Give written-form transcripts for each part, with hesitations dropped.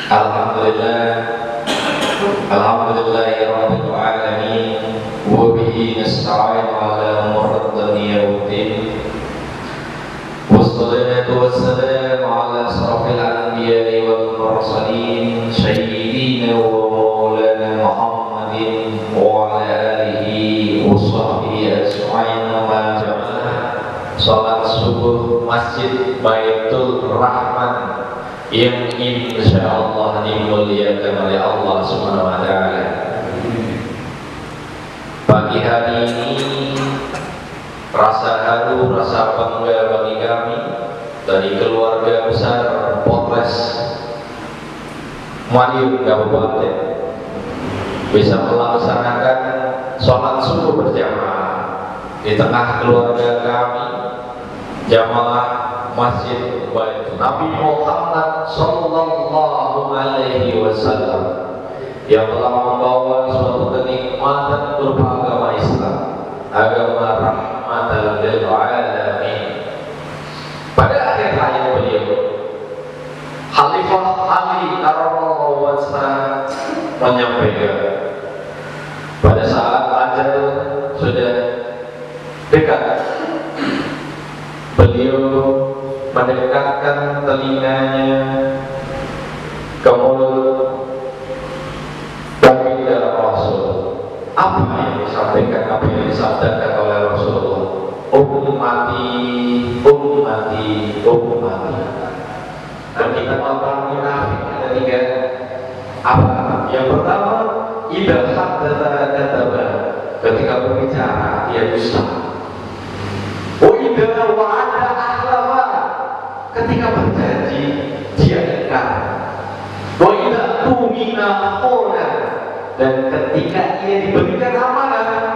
Alhamdulillah, Alhamdulillahirabbil alamin, wa bihi nasta'inu ala umuri dunya waddin. Wassalatu wassalamu ala asrafil anbiya'i wal mursalin, sayyidina wa maulana Muhammadin wa ala alihi wa sahbihi ajma'in. Ma jamaah salat subuh Masjid Baitul Rahman yang insyaallah dimuliakan oleh Allah Subhanahu wa taala. Pagi hari ini rasa haru, rasa bangga bagi kami dari keluarga besar Polres Madiun Kabupaten bisa melaksanakan sholat subuh berjamaah di tengah keluarga kami, jamaah Masjid Baitul Nabi Muhammad Sallallahu Alaihi Wasallam yang telah membawa suatu kenikmatan berupa agama Islam, agama rahmatan lil alamin. Pada akhir hayat beliau, Khalifah Ali Karramallahu wajhah menyampaikan, pada saat ajal sudah dekat, beliau mendekatkan telinganya ke mulut baginda Rasul. Apa yang disampaikan, apa yang disabdakan oleh Rasulullah? Ummati, ummati, ummati. Dan kita orang munafik ada tiga. Apa? Yang pertama, idza haddatsa kadzaba. Ketika berbicara dia dusta. Wa idza wa'ada akhlafa. Ketika berjanji dia ingkar. Wa idza tumina khona. Dan ketika ia diberikan amanah,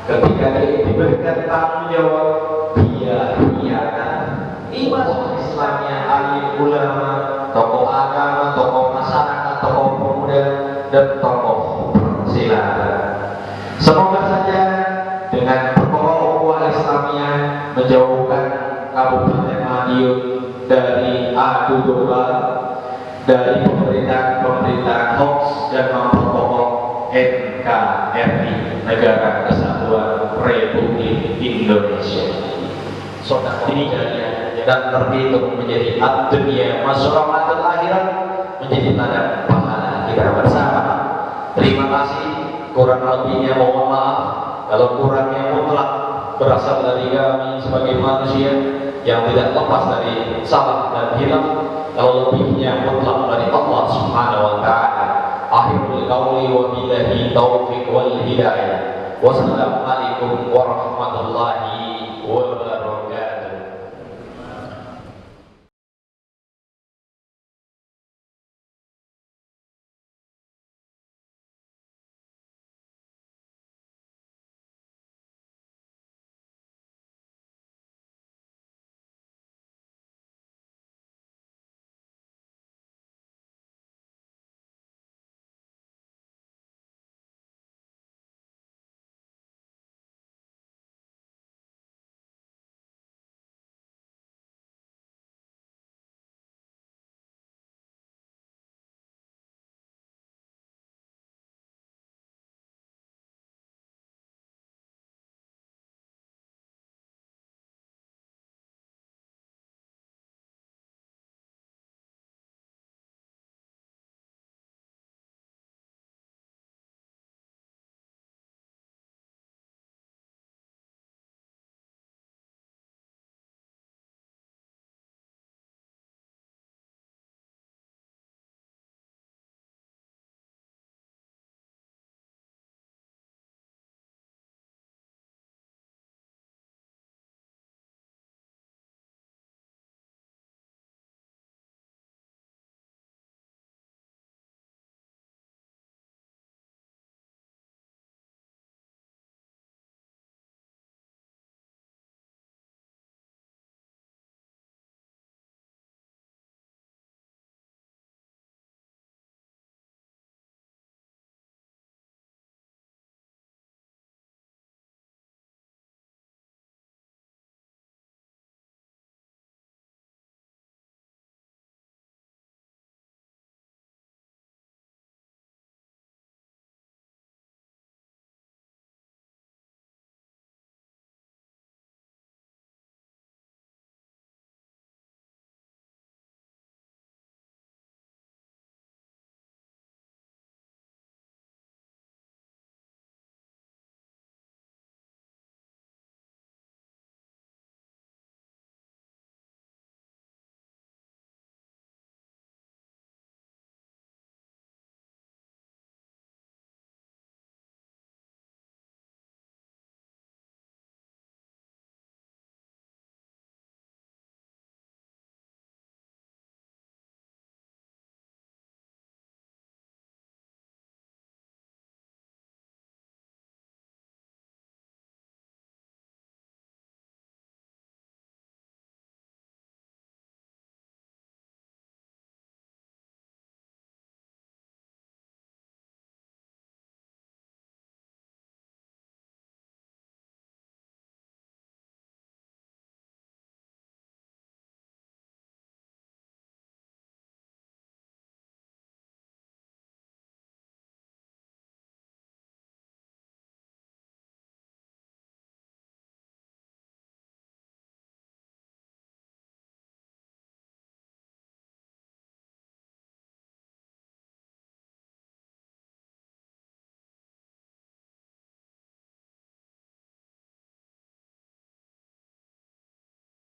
ketika dia diberikan tanggung jawab, dia khianat. Iman Islamnya alim ulama, tokoh agama, tokoh masyarakat, tokoh pemuda, dan tokoh persilakan. Semoga saja dengan perkara ukhuwah Islamiyah menjauhkan Kabupaten Madiun dari adu domba, dari pemerintahan hoax, dan memperkokoh NKRI, Negara Kesatuan Republik Indonesia. Ini dan terhitung menjadi ad-dunya masyarakat akhirat, menjadi tanda pahala kita bersama. Terima kasih. Kurang lebihnya mohon maaf kalau kurangnya mutlak berasal dari kami sebagai manusia yang tidak lepas dari salah dan hilaf. Kalau lebihnya mutlak dari Allah Subhanahu wa taala. Akhirul qauli wa billahi taufiq wal hidayah. Wassalamualaikum warahmatullahi wabarakatuh.